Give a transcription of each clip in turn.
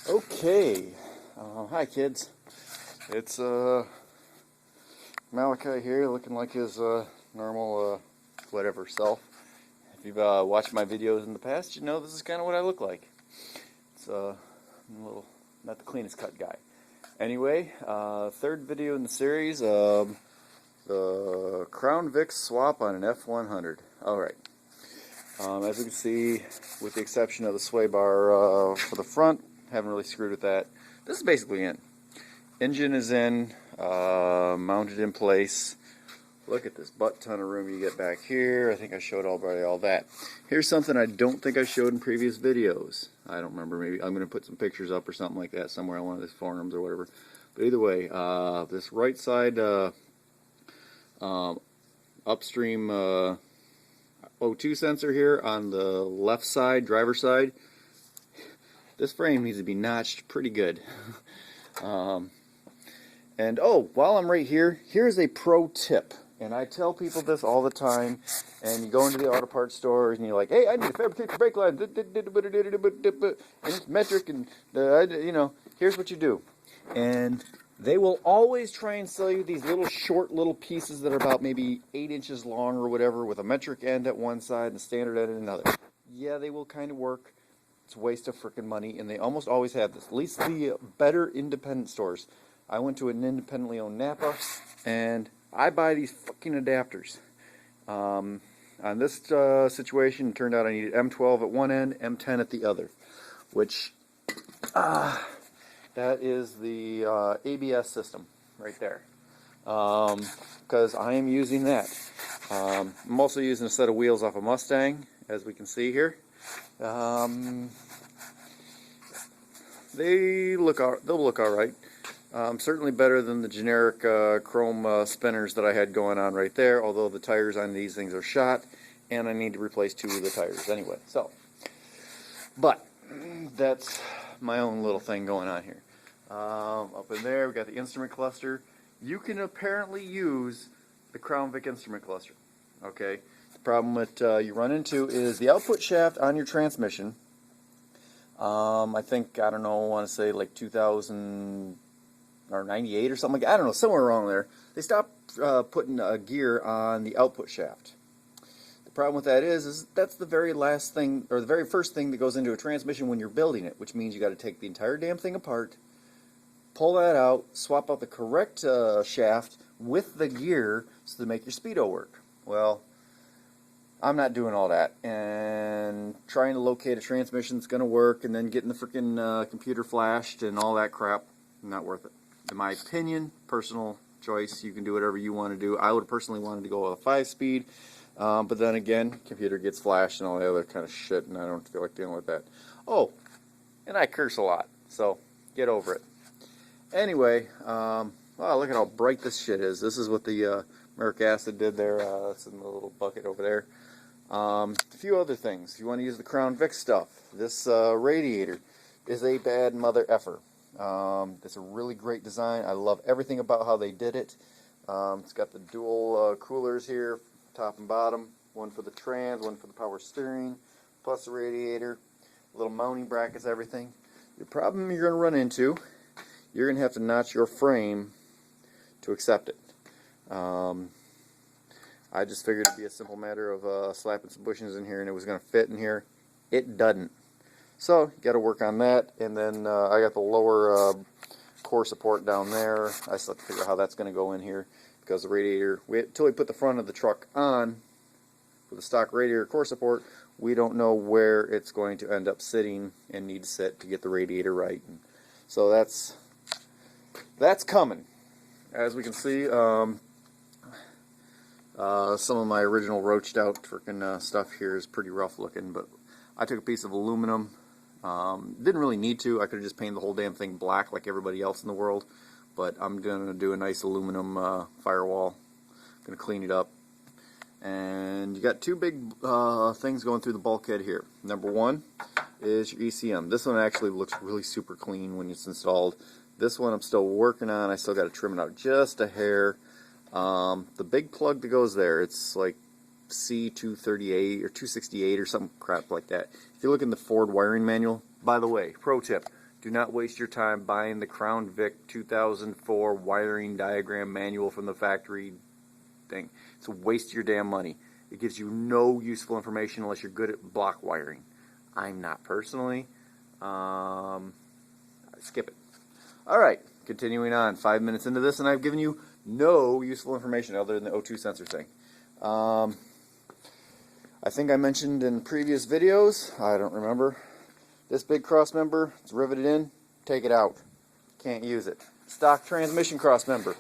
Okay, hi kids. It's Malachi here, looking like his normal whatever self. If you've watched my videos in the past, you know this is kind of what I look like. It's a little, not the cleanest cut guy. Anyway, third video in the series, the Crown Vic swap on an f100. Alright, as we can see, with the exception of the sway bar for the front, haven't really screwed with that. This is basically in. Engine is in, mounted in place. Look at this butt ton of room you get back here. I think I showed already all that. Here's something I don't think I showed in previous videos. I don't remember. Maybe I'm going to put some pictures up or something like that somewhere on one of these forums or whatever. But either way, this right side upstream O2 sensor here on the left side, driver's side, this frame needs to be notched pretty good. And oh, while I'm right here, here's a pro tip. And I tell people this all the time. And you go into the auto parts stores and you're like, hey, I need to fabricate the brake line. And it's metric and, you know, here's what you do. And they will always try and sell you these little short little pieces that are about maybe 8 inches long or whatever with a metric end at one side and a standard end at another. Yeah, they will kind of work. It's a waste of freaking money, and they almost always have this. At least the better independent stores. I went to an independently owned Napa, and I buy these fucking adapters. On this situation, it turned out I needed M12 at one end, M10 at the other, which that is the ABS system right there. Because I am using that. I'm also using a set of wheels off a Mustang, as we can see here. They'll look all right. Certainly better than the generic chrome spinners that I had going on right there, although the tires on these things are shot, and I need to replace 2 of the tires anyway. So, but that's my own little thing going on here. Up in there, we got the instrument cluster. You can apparently use the Crown Vic instrument cluster. Okay. The problem that you run into is the output shaft on your transmission. I think, I don't know, I want to say like 2000 or 98 or something like that. I don't know, somewhere around there. They stopped putting a gear on the output shaft. The problem with that is that's the very last thing, or the very first thing that goes into a transmission when you're building it, which means you got to take the entire damn thing apart, pull that out, swap out the correct shaft with the gear so to make your speedo work. Well, I'm not doing all that, and trying to locate a transmission that's going to work, and then getting the freaking computer flashed and all that crap, not worth it. In my opinion, personal choice, you can do whatever you want to do. I would personally wanted to go with a 5-speed, but then again, computer gets flashed and all the other kind of shit, and I don't feel like dealing with that. Oh, and I curse a lot, so get over it. Anyway, wow, look at how bright this shit is. This is what the Merrick acid did there. That's in the little bucket over there. A few other things. If you want to use the Crown Vic stuff, this radiator is a bad mother effer. It's a really great design. I love everything about how they did it. It's got the dual coolers here, top and bottom. One for the trans, one for the power steering, plus the radiator. Little mounting brackets, everything. The problem you're going to run into, you're going to have to notch your frame to accept it. I just figured it'd be a simple matter of slapping some bushings in here and it was going to fit in here. It doesn't. So, you got to work on that. And then I got the lower core support down there. I still have to figure out how that's going to go in here because the radiator, until we put the front of the truck on with the stock radiator core support, we don't know where it's going to end up sitting and need to sit to get the radiator right. And so that's coming. As we can see, some of my original roached out freaking stuff here is pretty rough looking, but I took a piece of aluminum. Didn't really need to. I could have just painted the whole damn thing black like everybody else in the world, but I'm going to do a nice aluminum firewall. Going to clean it up. And you got 2 big things going through the bulkhead here. Number 1 is your ECM. This one actually looks really super clean when it's installed. This one I'm still working on. I still got to trim it out just a hair. The big plug that goes there, it's like C238 or 268 or some crap like that. If you look in the Ford wiring manual, by the way, pro tip, Do not waste your time buying the Crown Vic 2004 wiring diagram manual from the factory thing. It's a waste of your damn money. It gives you no useful information unless you're good at block wiring. I'm not personally. Skip it. Alright, continuing on. 5 minutes into this, and I've given you no useful information other than the O2 sensor thing. I think I mentioned in previous videos, I don't remember, this big cross member, it's riveted in, take it out. Can't use it. Stock transmission cross member.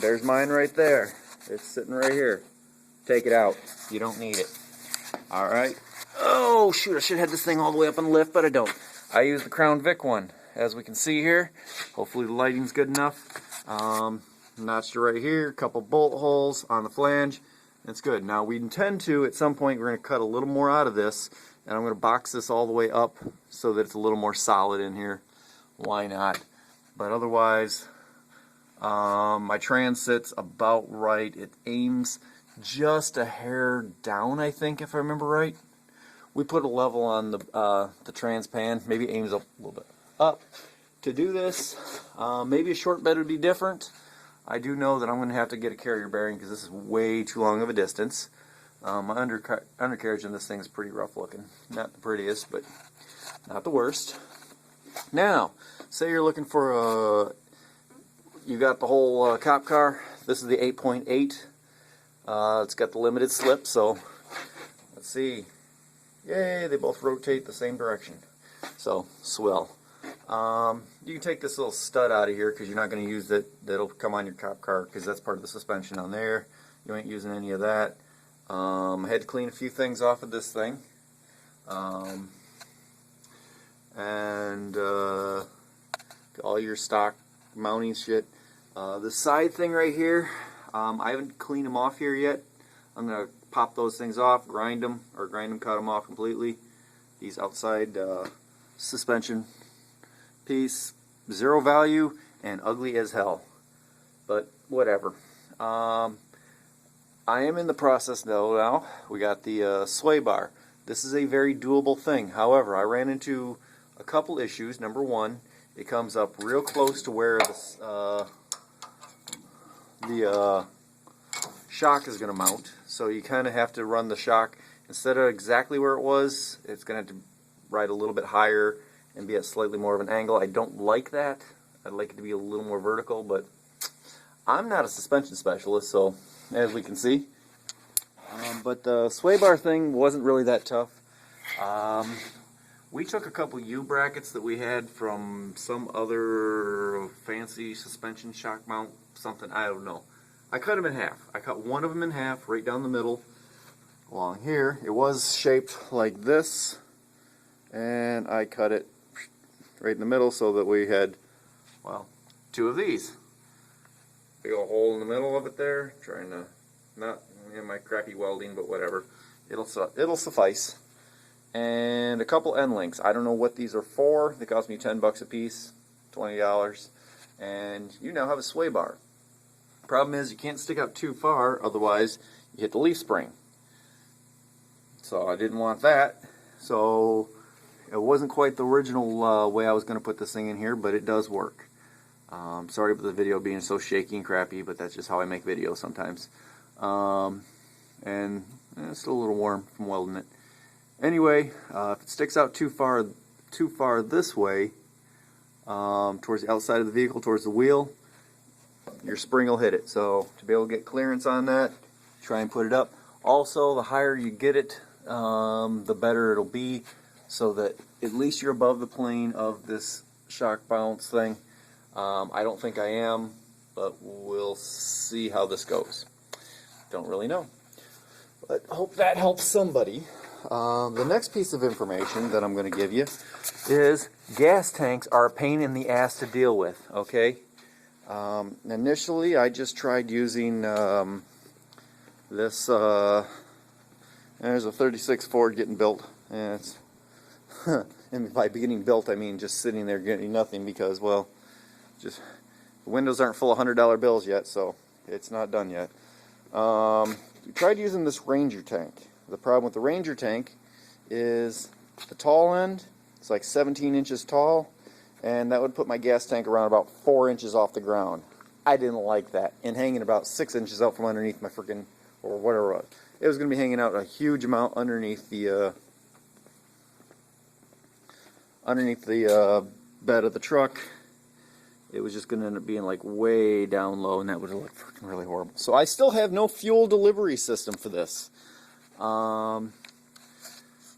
There's mine right there. It's sitting right here. Take it out. You don't need it. Alright. Oh shoot, I should have had this thing all the way up on the lift, but I don't. I use the Crown Vic one, as we can see here. Hopefully the lighting's good enough. Notched right here, a couple bolt holes on the flange. It's good. Now we intend to, at some point, we're going to cut a little more out of this, and I'm going to box this all the way up so that it's a little more solid in here. Why not? But otherwise, my trans sits about right. It aims just a hair down, I think, if I remember right. We put a level on the trans pan, maybe aims up a little bit up. To do this, maybe a short bed would be different. I do know that I'm going to have to get a carrier bearing because this is way too long of a distance. My undercarriage in this thing is pretty rough looking. Not the prettiest, but not the worst. Now, say you're looking for you got the whole cop car. This is the 8.8. It's got the limited slip, so let's see. Yay, they both rotate the same direction. So, swell. You can take this little stud out of here because you're not going to use it. That'll come on your cop car because that's part of the suspension on there. You ain't using any of that. I had to clean a few things off of this thing. And all your stock mounting shit. The side thing right here, I haven't cleaned them off here yet. I'm going to pop those things off, grind them, cut them off completely. These outside suspension piece, zero value and ugly as hell, but whatever. I am in the process though now. We got the sway bar. This is a very doable thing. However, I ran into a couple issues. Number one, it comes up real close to where the shock is going to mount, so you kind of have to run the shock instead of exactly where it was. It's going to have to ride a little bit higher and be at slightly more of an angle. I don't like that. I'd like it to be a little more vertical, but I'm not a suspension specialist, so as we can see. But the sway bar thing wasn't really that tough. We took a couple U-brackets that we had from some other fancy suspension shock mount, something, I don't know. I cut them in half. I cut one of them in half right down the middle along here. It was shaped like this, and I cut it right in the middle so that we had, well, two of these. Big old hole in the middle of it there. Trying to not in my crappy welding, but whatever. It'll suffice. And a couple end links. I don't know what these are for. They cost me $10 a piece, $20, and you now have a sway bar. Problem is you can't stick out too far, otherwise you hit the leaf spring. So I didn't want that. So it wasn't quite the original way I was going to put this thing in here, but it does work. Sorry about the video being so shaky and crappy, but that's just how I make videos sometimes. And it's still a little warm from welding it. Anyway, if it sticks out too far this way, towards the outside of the vehicle, towards the wheel, your spring will hit it. So to be able to get clearance on that, try and put it up. Also, the higher you get it, the better it'll be, so that at least you're above the plane of this shock bounce thing. I don't think I am, but we'll see how this goes. Don't really know, but hope that helps somebody. The next piece of information that I'm going to give you is gas tanks are a pain in the ass to deal with, okay? Initially, I just tried using this, there's a 36 Ford getting built, and it's, and by getting built, I mean just sitting there getting nothing because, well, just the windows aren't full of $100 bills yet, so it's not done yet. We tried using this Ranger tank. The problem with the Ranger tank is the tall end It's like 17 inches tall, and that would put my gas tank around about 4 inches off the ground. I didn't like that, and hanging about 6 inches out from underneath my freaking, or whatever it was. It was going to be hanging out a huge amount underneath the bed of the truck. It was just going to end up being like way down low, and that would have looked freaking really horrible. So I still have no fuel delivery system for this.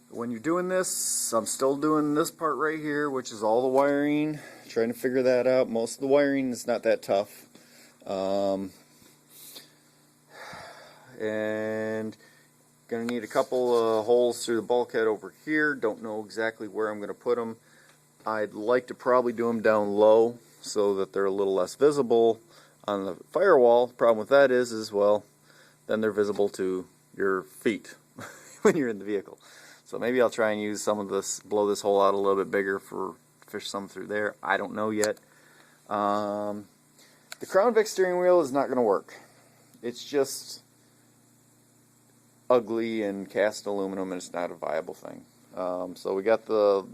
When you're doing this, I'm still doing this part right here, which is all the wiring, trying to figure that out. Most of the wiring is not that tough. And going to need a couple of holes through the bulkhead over here. Don't know exactly where I'm going to put them. I'd like to probably do them down low so that they're a little less visible on the firewall. The problem with that is well, then they're visible to your feet when you're in the vehicle. So maybe I'll try and use some of this, blow this hole out a little bit bigger for fish some through there. I don't know yet. The Crown Vic steering wheel is not going to work. It's just ugly and cast aluminum, and it's not a viable thing. So we got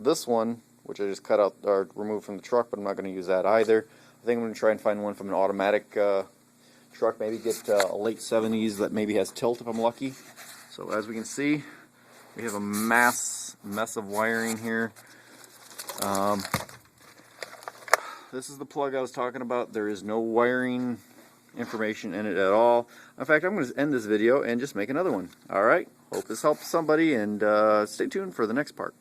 this one, which I just cut out or removed from the truck, but I'm not going to use that either. I think I'm going to try and find one from an automatic truck, maybe get a late 70s that maybe has tilt if I'm lucky. So as we can see, we have a mess of wiring here. This is the plug I was talking about. There is no wiring information in it at all. In fact, I'm going to end this video and just make another one. Alright, hope this helps somebody, and stay tuned for the next part.